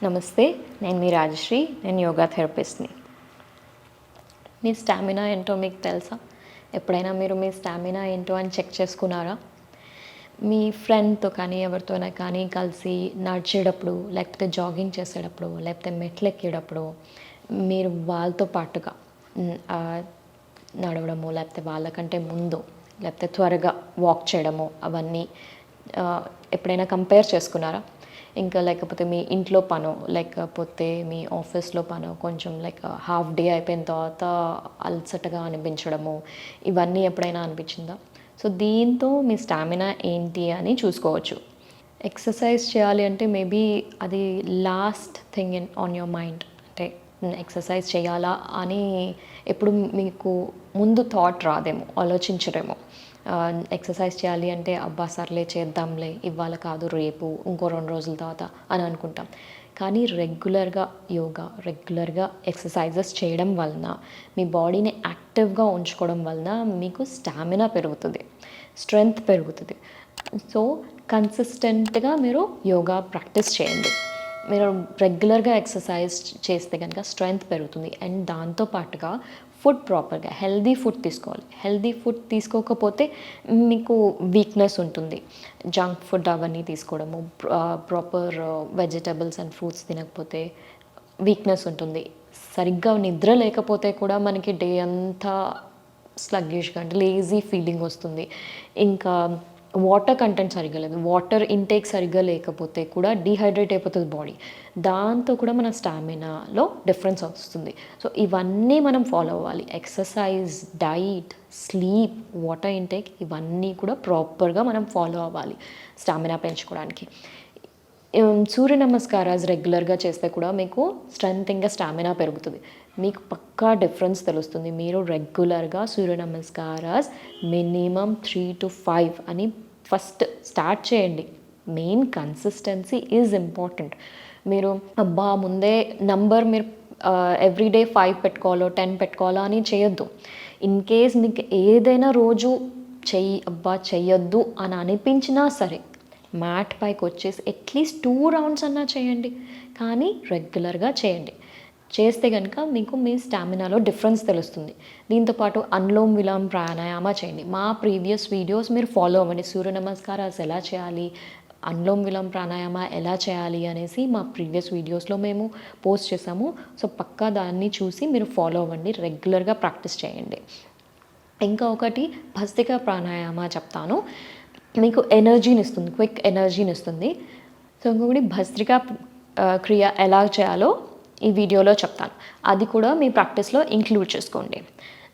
నమస్తే, నేను మీ రాజశ్రీ. నేను యోగా థెరపిస్ట్ని. మీ స్టామినా ఏంటో మీకు తెలుసా? ఎప్పుడైనా మీరు మీ స్టామినా ఏంటో అని చెక్ చేసుకున్నారా? మీ ఫ్రెండ్తో కానీ ఎవరితోనైనా కానీ కలిసి నడిచేటప్పుడు, లేకపోతే జాగింగ్ చేసేటప్పుడు, లేకపోతే మెట్లు ఎక్కేటప్పుడు మీరు వాళ్ళతో పాటుగా నడవడము, లేకపోతే వాళ్ళకంటే ముందు, లేకపోతే త్వరగా వాక్ చేయడము, అవన్నీ ఎప్పుడైనా కంపేర్ చేసుకున్నారా? ఇంకా లేకపోతే మీ ఇంట్లో పనో, లేకపోతే మీ ఆఫీస్లో పనో కొంచెం హాఫ్ డే అయిపోయిన తర్వాత అలసటగా అనిపించడము, ఇవన్నీ ఎప్పుడైనా అనిపించిందా? సో దీంతో మీ స్టామినా ఏంటి అని చూసుకోవచ్చు. ఎక్సర్సైజ్ చేయాలి అంటే మేబీ అది last thing on your mind. అంటే ఎక్సర్సైజ్ చేయాలా అని ఎప్పుడు మీకు ముందు థాట్ రాదేమో, ఆలోచించరేమో. ఎక్సర్సైజ్ చేయాలి అంటే అబ్బా సర్లే చేద్దాంలే, ఇవాళ కాదు రేపు, ఇంకో 2 రోజుల తర్వాత అని అనుకుంటాం. కానీ రెగ్యులర్గా యోగా, రెగ్యులర్గా ఎక్సర్సైజెస్ చేయడం వలన, మీ బాడీని యాక్టివ్గా ఉంచుకోవడం వలన మీకు స్టామినా పెరుగుతుంది, స్ట్రెంగ్త్ పెరుగుతుంది. సో కన్సిస్టెంట్గా మీరు యోగా ప్రాక్టీస్ చేయండి. మీరు రెగ్యులర్గా ఎక్సర్సైజ్ చేస్తే కనుక స్ట్రెంగ్త్ పెరుగుతుంది. అండ్ దాంతోపాటుగా ఫుడ్ ప్రాపర్గా హెల్దీ ఫుడ్ తీసుకోవాలి. హెల్దీ ఫుడ్ తీసుకోకపోతే మీకు వీక్నెస్ ఉంటుంది. జంక్ ఫుడ్ అవన్నీ తీసుకోవడము, ప్రాపర్ వెజిటబుల్స్ అండ్ ఫ్రూట్స్ తినకపోతే వీక్నెస్ ఉంటుంది. సరిగ్గా నిద్ర లేకపోతే కూడా మనకి డే అంతా స్లగ్గిష్గా అంటే లేజీ ఫీలింగ్ వస్తుంది. ఇంకా వాటర్ కంటెంట్ సరిగ్గా లేదు, వాటర్ ఇంటేక్ సరిగ్గా లేకపోతే కూడా డీహైడ్రేట్ అయిపోతుంది బాడీ. దాంతో కూడా మన స్టామినాలో డిఫరెన్స్ వస్తుంది. సో ఇవన్నీ మనం ఫాలో అవ్వాలి. Exercise, diet, sleep, water intake ఇవన్నీ కూడా ప్రాపర్గా మనం ఫాలో అవ్వాలి స్టామినా పెంచుకోవడానికి. సూర్య నమస్కారాలు రెగ్యులర్గా చేస్తే కూడా మీకు స్ట్రెంగ్త్ ఇంకా స్టామినా పెరుగుతుంది. మీకు పక్కా డిఫరెన్స్ తెలుస్తుంది. మీరు రెగ్యులర్గా సూర్య నమస్కారాలు మినిమం 3 to 5 అని ఫస్ట్ స్టార్ట్ చేయండి. Main consistency is important. మీరు అబ్బా ముందే నంబర్ మీరు ఎవ్రీడే 5 పెట్టుకోవాలో 10 పెట్టుకోవాలో అని చేయొద్దు. ఇన్ కేస్ మీకు ఏదైనా రోజు చెయ్యొద్దు అని అనిపించినా సరే, మ్యాట్ పైకి వచ్చేసి అట్లీస్ట్ 2 రౌండ్స్ అన్నా చేయండి, కానీ రెగ్యులర్గా చేయండి. చేస్తే కనుక మీకు మీ స్టామినాలో డిఫరెన్స్ తెలుస్తుంది. దీంతోపాటు అనులోమ్ విలోమ్ ప్రాణాయామ చేయండి. మా ప్రీవియస్ వీడియోస్ మీరు ఫాలో అవ్వండి. సూర్య నమస్కారాలు ఎలా చేయాలి, అనులోమ్ విలోమ్ ప్రాణాయామ ఎలా చేయాలి అనేసి మా ప్రీవియస్ వీడియోస్లో మేము పోస్ట్ చేసాము. సో పక్కా దాన్ని చూసి మీరు ఫాలో అవ్వండి, రెగ్యులర్గా ప్రాక్టీస్ చేయండి. ఇంకా ఒకటి భస్త్రికా ప్రాణాయామ చెప్తాను, మీకు ఎనర్జీని ఇస్తుంది, క్విక్ ఎనర్జీని ఇస్తుంది. సో ఇంకొకటి భస్త్రికా క్రియ ఎలా చేయాలో ఈ వీడియోలో చెప్తాను, అది కూడా మీ ప్రాక్టీస్లో ఇంక్లూడ్ చేసుకోండి.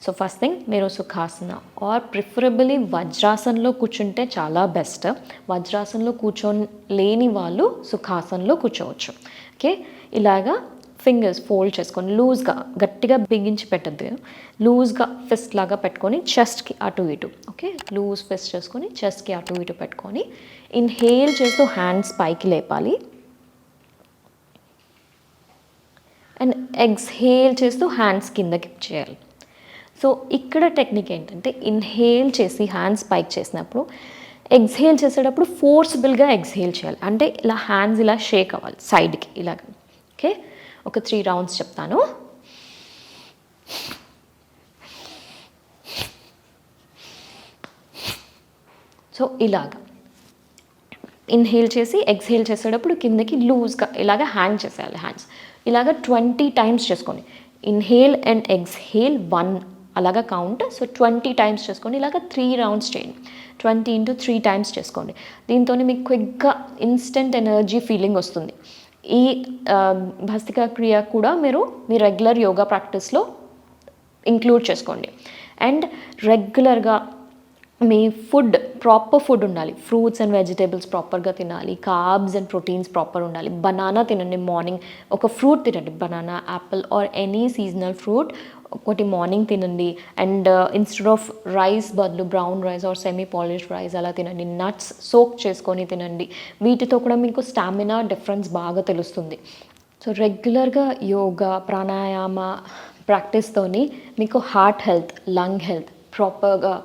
సో ఫస్ట్ థింగ్, మీరు సుఖాసన ఆర్ ప్రిఫరబుల్లీ వజ్రాసనంలో కూర్చుంటే చాలా బెస్ట్. వజ్రాసనంలో కూర్చోలేని వాళ్ళు సుఖాసనంలో కూర్చోవచ్చు. ఓకే, ఇలాగా ఫింగర్స్ ఫోల్డ్ చేసుకొని లూజ్గా, గట్టిగా బిగించి పెట్టద్దు, లూజ్గా ఫిస్ట్ లాగా పెట్టుకొని చెస్ట్కి అటు ఇటు. ఓకే, లూజ్ ఫిస్ట్ చేసుకొని చెస్ట్కి అటు ఇటు పెట్టుకొని ఇన్హేల్ చేస్తూ హ్యాండ్స్ పైకి లేపాలి. అండ్ ఎక్స్హేల్ చేస్తూ హ్యాండ్స్ కిందకి చేయాలి. సో ఇక్కడ టెక్నిక్ ఏంటంటే, ఇన్హేల్ చేసి హ్యాండ్స్ పైకి చేసినప్పుడు ఎక్స్హేల్ చేసేటప్పుడు ఫోర్స్బుల్గా ఎక్స్హేల్ చేయాలి. అంటే ఇలా హ్యాండ్స్ ఇలా షేక్ అవ్వాలి సైడ్కి ఇలాగ. ఓకే, ఒక 3 రౌండ్స్ చెప్తాను. సో ఇలాగా ఇన్హేల్ చేసి ఎక్స్హేల్ చేసేటప్పుడు కిందకి లూజ్గా ఇలాగ హ్యాంగ్ చేసేయాలి. హ్యాండ్స్ ఇలాగ 20 టైమ్స్ చేసుకోండి. ఇన్హేల్ అండ్ ఎక్స్హేల్ 1 అలాగా కౌంట్. సో 20 టైమ్స్ చేసుకోండి. ఇలాగ 3 రౌండ్స్ చేయండి. 20 into 3 టైమ్స్ చేసుకోండి. దీంతో మీకు క్విక్గా ఇన్స్టెంట్ ఎనర్జీ ఫీలింగ్ వస్తుంది. ఈ భస్త్రికా క్రియ కూడా మీరు మీ రెగ్యులర్ యోగా ప్రాక్టీస్లో ఇంక్లూడ్ చేసుకోండి. అండ్ రెగ్యులర్గా మీ ఫుడ్, ప్రాపర్ ఫుడ్ ఉండాలి. ఫ్రూట్స్ అండ్ వెజిటేబుల్స్ ప్రాపర్గా తినాలి. కార్బ్స్ అండ్ ప్రోటీన్స్ ప్రాపర్ ఉండాలి. బనానా తినండి, మార్నింగ్ ఒక ఫ్రూట్ తినండి, banana, Apple or any seasonal fruit ఒకటి మార్నింగ్ తినండి. అండ్ ఇన్స్టెడ్ ఆఫ్ రైస్ బదులు brown rice or semi polished rice అలా తినండి. నట్స్ సోక్ చేసుకొని తినండి. వీటితో కూడా మీకు స్టామినా డిఫరెన్స్ బాగా తెలుస్తుంది. సో రెగ్యులర్గా యోగా, ప్రాణాయామ ప్రాక్టీస్తోని మీకు హార్ట్ హెల్త్, లంగ్ హెల్త్ ప్రాపర్గా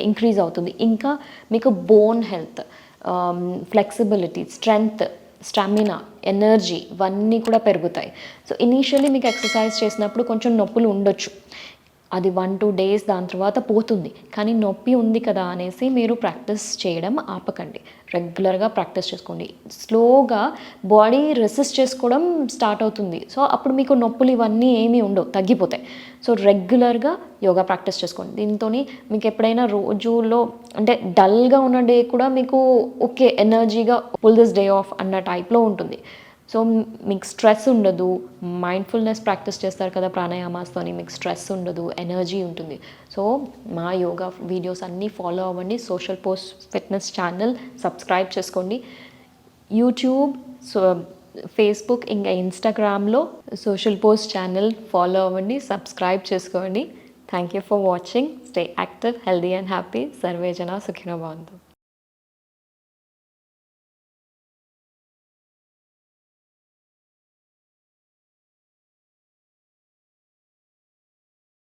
ఇంక్రీజ్ అవుతుంది. ఇంకా మీకు bone health, flexibility, strength stamina, energy ఇవన్నీ కూడా పెరుగుతాయి. సో ఇనీషియల్లీ మీకు ఎక్సర్సైజ్ చేసినప్పుడు కొంచెం నొప్పులు ఉండొచ్చు, అది 1-2 డేస్ దాని తర్వాత పోతుంది. కానీ నొప్పి ఉంది కదా అనేసి మీరు ప్రాక్టీస్ చేయడం ఆపకండి. రెగ్యులర్గా ప్రాక్టీస్ చేసుకోండి. స్లోగా బాడీ రెసిస్ట్ చేసుకోవడం స్టార్ట్ అవుతుంది. సో అప్పుడు మీకు నొప్పులు ఇవన్నీ ఏమీ ఉండవు, తగ్గిపోతాయి. సో రెగ్యులర్గా యోగా ప్రాక్టీస్ చేసుకోండి. దీంతో మీకు ఎప్పుడైనా రోజులో అంటే డల్గా ఉన్న డే కూడా మీకు ఓకే ఎనర్జీగా ఫుల్ దిస్ డే ఆఫ్ అన్న టైప్లో ఉంటుంది. సో మీకు స్ట్రెస్ ఉండదు, మైండ్ఫుల్నెస్ ప్రాక్టీస్ చేస్తారు కదా ప్రాణాయామాస్తోని, మీకు స్ట్రెస్ ఉండదు, ఎనర్జీ ఉంటుంది. సో మా యోగా వీడియోస్ అన్నీ ఫాలో అవ్వండి. Social post fitness channel subscribe చేసుకోండి. యూట్యూబ్, ఫేస్బుక్ ఇంకా ఇన్స్టాగ్రామ్లో సోషల్ పోస్ట్ ఛానల్ ఫాలో అవ్వండి, సబ్స్క్రైబ్ చేసుకోండి. Thank you for watching. Stay active, healthy and happy. Survey జన సుఖినో భవంతు.